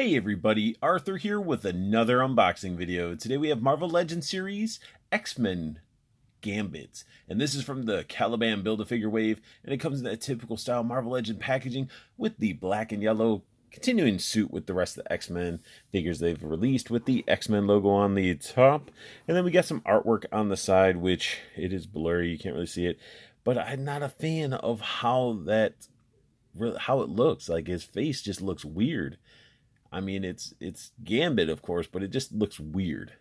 Hey everybody, Arthur here with another unboxing video. Today we have Marvel Legends series X-Men Gambit. And this is from the Caliban Build-A-Figure wave, and it comes in that typical style Marvel Legend packaging with the black and yellow continuing suit with the rest of the X-Men figures they've released with the X-Men logo on the top. And then we got some artwork on the side, which it is blurry, you can't really see it. But I'm not a fan of how it looks. Like his face just looks weird. I mean, it's Gambit, of course, but it just looks weird.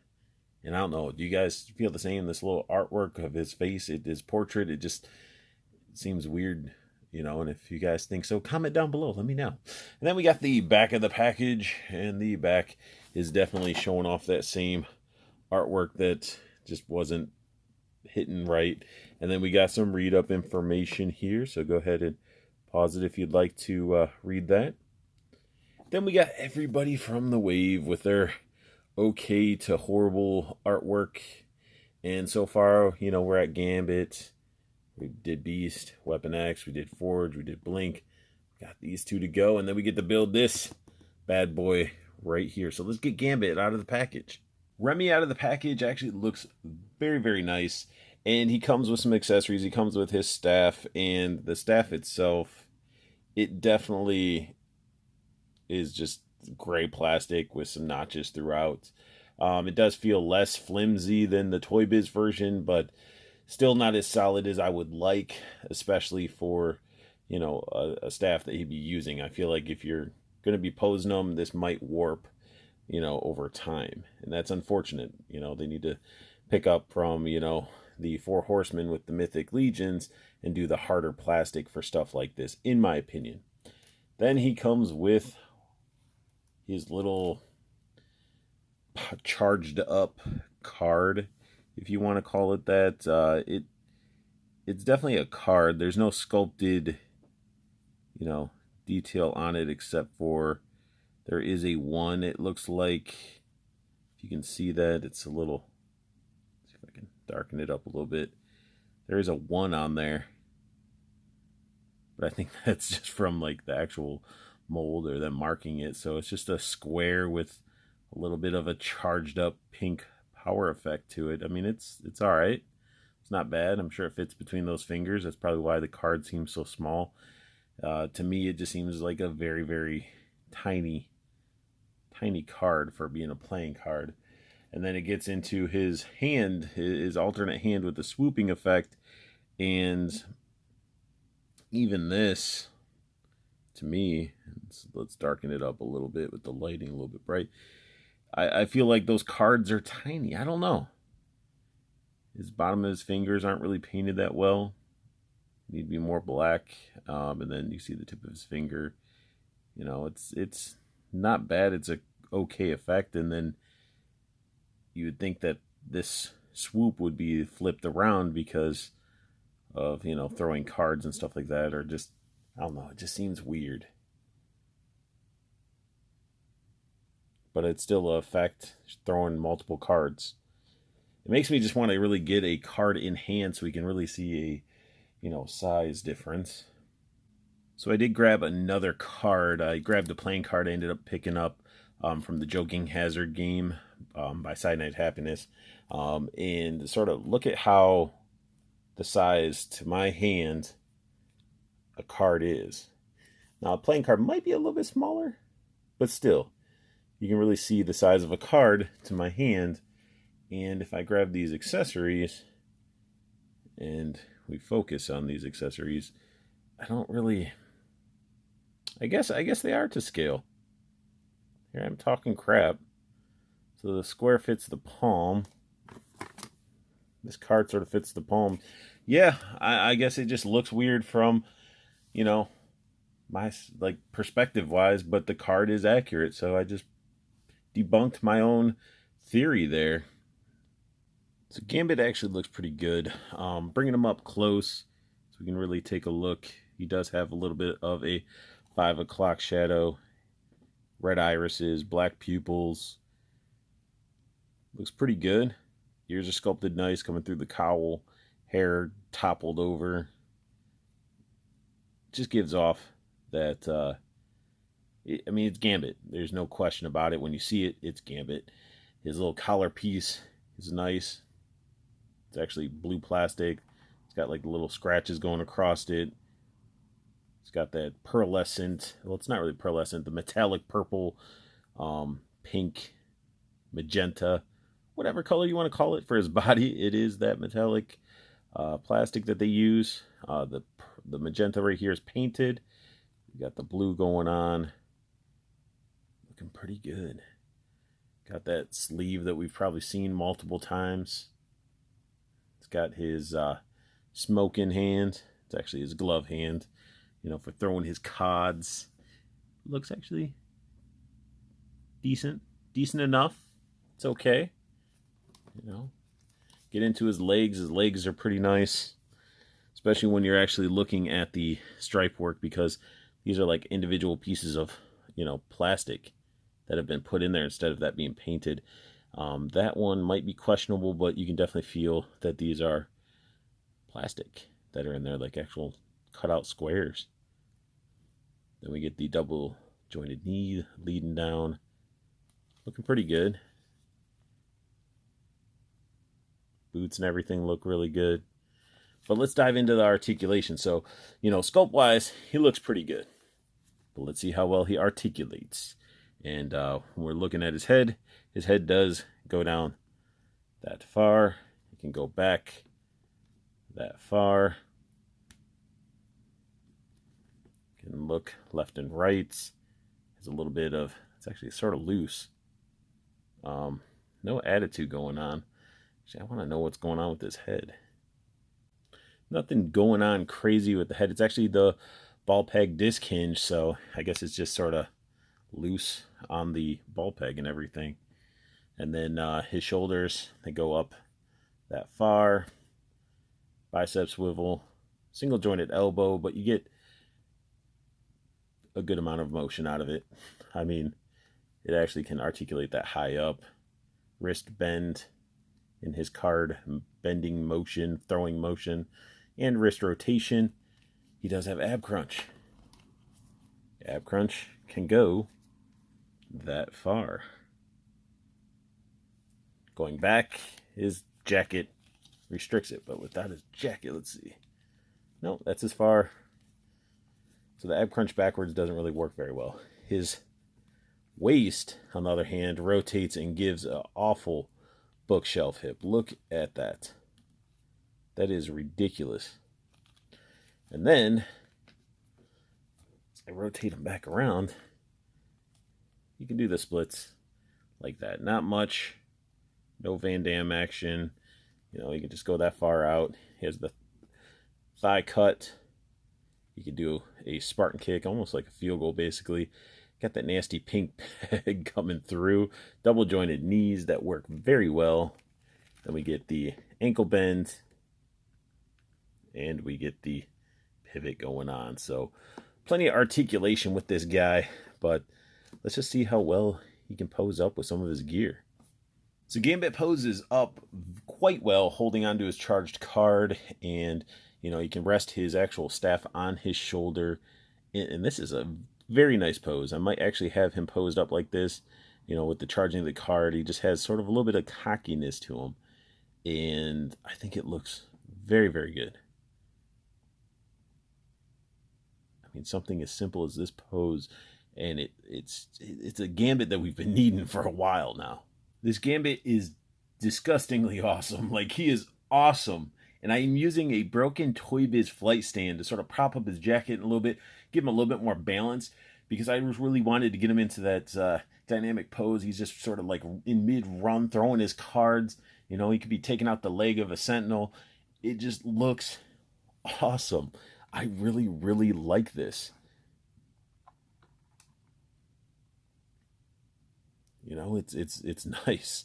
And I don't know, do you guys feel the same? This little artwork of his face, his portrait, it seems weird, you know, and if you guys think so, comment down below, let me know. And then we got the back of the package, and the back is definitely showing off that same artwork that just wasn't hitting right. And then we got some read-up information here, so go ahead and pause it if you'd like to read that. Then we got everybody from the wave with their okay to horrible artwork. And so far, you know, we're at Gambit. We did Beast, Weapon X, we did Forge, we did Blink. Got these two to go, and then we get to build this bad boy right here. So let's get Gambit out of the package. Remy out of the package actually looks very, very nice. And he comes with some accessories. He comes with his staff, and the staff itself, it definitely is just gray plastic with some notches throughout. It does feel less flimsy than the Toy Biz version, but still not as solid as I would like, especially for, you know, a staff that he'd be using. I feel like if you're going to be posing them, this might warp, you know, over time. And that's unfortunate. You know, they need to pick up from, you know, the Four Horsemen with the Mythic Legions and do the harder plastic for stuff like this, in my opinion. Then he comes with his little charged up card, if you want to call it that. It's definitely a card. There's no sculpted, you know, detail on it except for there is a 1. It looks like, if you can see that, it's a little, let's see if I can darken it up a little bit. There is a 1 on there, but I think that's just from like the actual mold or them marking it. So it's just a square with a little bit of a charged up pink power effect to it. I mean, it's all right. It's not bad. I'm sure it fits between those fingers. That's probably why the card seems so small. To me, it just seems like a very, very tiny card for being a playing card. And then it gets into his hand, his alternate hand with the swooping effect. And even this, to me, let's darken it up a little bit with the lighting a little bit bright. I feel like those cards are tiny. I don't know. His bottom of his fingers aren't really painted that well. Need to be more black. And then you see the tip of his finger. You know, it's not bad. It's a okay effect. And then you would think that this swoop would be flipped around because of, you know, throwing cards and stuff like that, or just, I don't know, it just seems weird. But it's still an effect, throwing multiple cards. It makes me just want to really get a card in hand so we can really see a, you know, size difference. So I did grab another card. I grabbed a playing card I ended up picking up from the Joking Hazard game by Side Night Happiness. And sort of look at how the size to my hand a card is. Now a playing card might be a little bit smaller, but still, you can really see the size of a card to my hand. And if I grab these accessories and we focus on these accessories, I don't really, I guess they are to scale. Here I'm talking crap. So the square fits the palm. This card sort of fits the palm. Yeah, I guess it just looks weird from, you know, my like perspective wise, but the card is accurate. So I just debunked my own theory there. So Gambit actually looks pretty good. Bringing him up close so we can really take a look. He does have a little bit of a 5 o'clock shadow, red irises, black pupils. Looks pretty good. Ears are sculpted nice, coming through the cowl. Hair toppled over. Just gives off that I mean, it's Gambit. There's no question about it. When you see it, it's Gambit. His little collar piece is nice. It's actually blue plastic. It's got like little scratches going across it. It's got that pearlescent, well, it's not really pearlescent, the metallic purple, pink, magenta, whatever color you want to call it for his body. It is that metallic plastic that they use. The magenta right here is painted. You got the blue going on. Looking pretty good. Got that sleeve that we've probably seen multiple times. It's got his smoking hand. It's actually his glove hand, you know, for throwing his cods. Looks actually decent enough. It's okay, you know. Get into his legs. His legs are pretty nice, especially when you're actually looking at the stripe work, because these are like individual pieces of, you know, plastic that have been put in there instead of that being painted. That one might be questionable, but you can definitely feel that these are plastic that are in there, like actual cutout squares. Then we get the double jointed knee leading down. Looking pretty good. Boots and everything look really good. But let's dive into the articulation. So, you know, sculpt-wise, he looks pretty good. But let's see how well he articulates. And when we're looking at his head does go down that far. It can go back that far. Can look left and right. Has a little bit of, it's actually sort of loose. No attitude going on. Actually, I want to know what's going on with his head. Nothing going on crazy with the head. It's actually the ball peg disc hinge, so I guess it's just sort of loose on the ball peg and everything. And then his shoulders, they go up that far. Bicep swivel, single jointed elbow, but you get a good amount of motion out of it. I mean, it actually can articulate that high up. Wrist bend in his card, bending motion, throwing motion, and wrist rotation. He does have ab crunch. Ab crunch can go that far. Going back, his jacket restricts it, but without his jacket, let's see. No, that's as far. So the ab crunch backwards doesn't really work very well. His waist, on the other hand, rotates and gives an awful bookshelf hip. Look at that. That is ridiculous. And then, as I rotate him back around, you can do the splits like that. Not much. No Van Damme action. You know, you can just go that far out. He has the thigh cut. You can do a Spartan kick, almost like a field goal, basically. Got that nasty pink peg coming through. Double jointed knees that work very well. Then we get the ankle bend. And we get the pivot going on. So plenty of articulation with this guy. But let's just see how well he can pose up with some of his gear. So Gambit poses up quite well, holding onto his charged card. And, you know, he can rest his actual staff on his shoulder. And this is a very nice pose. I might actually have him posed up like this, you know, with the charging of the card. He just has sort of a little bit of cockiness to him. And I think it looks very, very good. I mean, something as simple as this pose, and it's a Gambit that we've been needing for a while now. This Gambit is disgustingly awesome. Like, he is awesome. And I am using a broken Toy Biz flight stand to sort of prop up his jacket a little bit, give him a little bit more balance, because I really wanted to get him into that dynamic pose. He's just sort of like in mid-run, throwing his cards. You know, he could be taking out the leg of a sentinel. It just looks awesome. I really, really like this. You know, it's nice.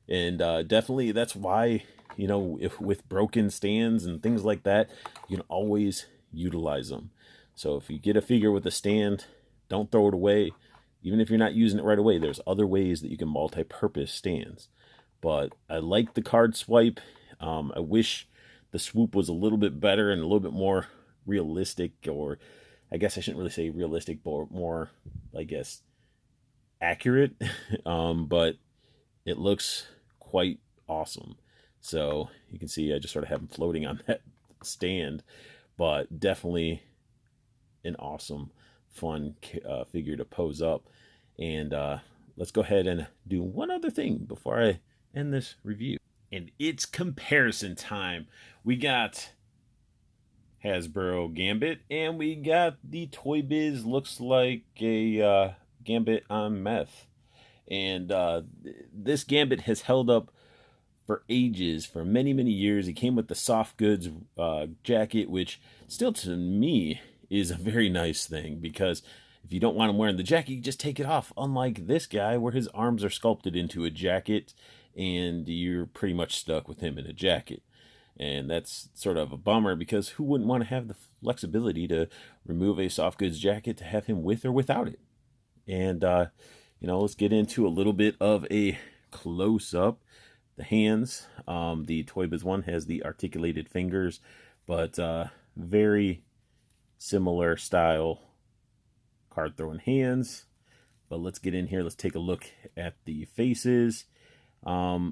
And definitely that's why, you know, if with broken stands and things like that, you can always utilize them. So if you get a figure with a stand, don't throw it away. Even if you're not using it right away, there's other ways that you can multi-purpose stands. But I like the card swipe. I wish the swoop was a little bit better and a little bit more realistic, or I guess I shouldn't really say realistic, but more I guess, accurate, but it looks quite awesome. So you can see I just sort of have him floating on that stand, but definitely an awesome, fun figure to pose up. And let's go ahead and do one other thing before I end this review. And it's comparison time. We got Hasbro Gambit, and we got the Toy Biz, looks like a Gambit on meth. And this Gambit has held up for ages, for many, many years. It came with the soft goods jacket, which still to me is a very nice thing, because if you don't want him wearing the jacket, you just take it off. Unlike this guy, where his arms are sculpted into a jacket, and you're pretty much stuck with him in a jacket. And that's sort of a bummer, because who wouldn't want to have the flexibility to remove a soft goods jacket to have him with or without it? And, you know, let's get into a little bit of a close-up. The hands, the Toy Biz one has the articulated fingers, but very similar style card throwing hands. But let's get in here. Let's take a look at the faces. Yeah,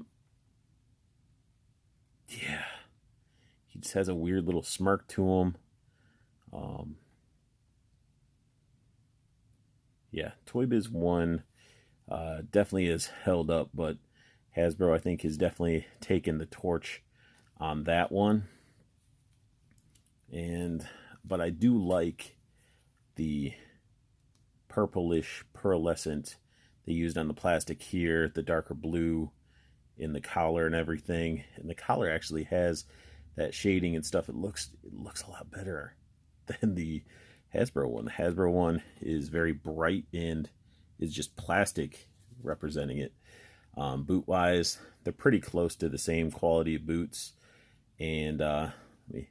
he just has a weird little smirk to him. Yeah, Toy Biz 1 definitely is held up, but Hasbro, I think, has definitely taken the torch on that one. But I do like the purplish pearlescent they used on the plastic here, the darker blue in the collar and everything. And the collar actually has that shading and stuff. It looks a lot better than the Hasbro one. The Hasbro one is very bright and is just plastic representing it. Boot wise, they're pretty close to the same quality of boots. And let me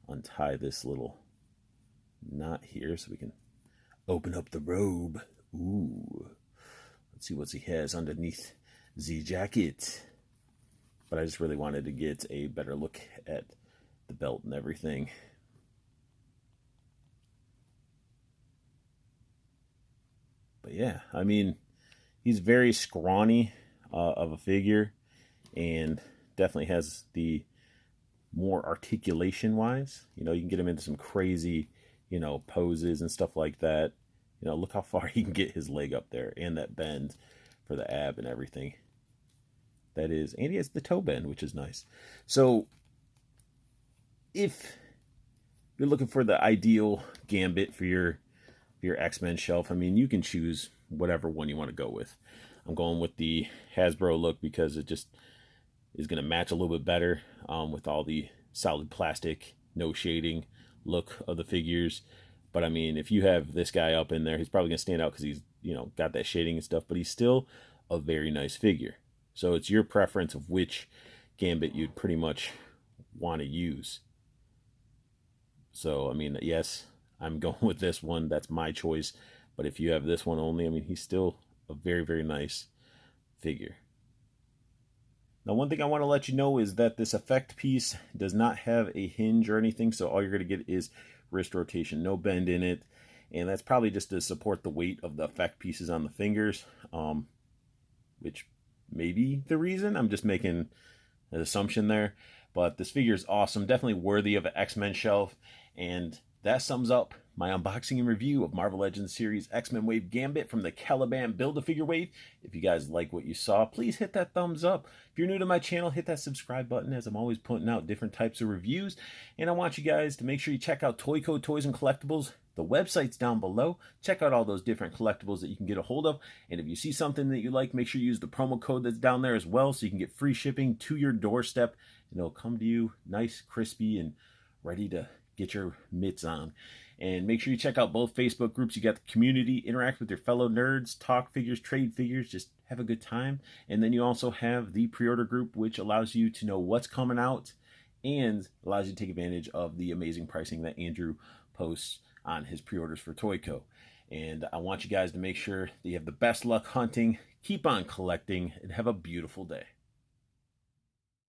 untie this little knot here so we can open up the robe. Ooh, let's see what he has underneath the jacket. But I just really wanted to get a better look at the belt and everything. But yeah, I mean, he's very scrawny of a figure, and definitely has the more articulation wise. You know, you can get him into some crazy, you know, poses and stuff like that. You know, look how far he can get his leg up there, and that bend for the ab and everything. That is, and he has the toe bend, which is nice. So if you're looking for the ideal Gambit for your X-Men shelf, I mean, you can choose whatever one you want to go with. I'm going with the Hasbro look because it just is going to match a little bit better with all the solid plastic, no shading look of the figures. But I mean, if you have this guy up in there, he's probably going to stand out because he's, you know, got that shading and stuff, but he's still a very nice figure. So it's your preference of which Gambit you'd pretty much want to use. So, I mean, yes, I'm going with this one. That's my choice. But if you have this one only, I mean, he's still a very, very nice figure. Now, one thing I want to let you know is that this effect piece does not have a hinge or anything. So all you're going to get is wrist rotation, no bend in it. And that's probably just to support the weight of the effect pieces on the fingers, which may be the reason. I'm just making an assumption there. But this figure is awesome, definitely worthy of an X-Men shelf. And that sums up my unboxing and review of Marvel Legends series X-Men Wave Gambit from the Caliban Build-A-Figure Wave. If you guys like what you saw, please hit that thumbs up. If you're new to my channel, hit that subscribe button, as I'm always putting out different types of reviews. And I want you guys to make sure you check out Toyco Toys and Collectibles. The website's down below. Check out all those different collectibles that you can get a hold of. And if you see something that you like, make sure you use the promo code that's down there as well, so you can get free shipping to your doorstep. And it'll come to you nice, crispy, and ready to get your mitts on. And make sure you check out both Facebook groups. You got the community, interact with your fellow nerds, talk figures, trade figures, just have a good time. And then you also have the pre-order group, which allows you to know what's coming out and allows you to take advantage of the amazing pricing that Andrew posts on his pre-orders for Toyco. And I want you guys to make sure that you have the best luck hunting, keep on collecting, and have a beautiful day.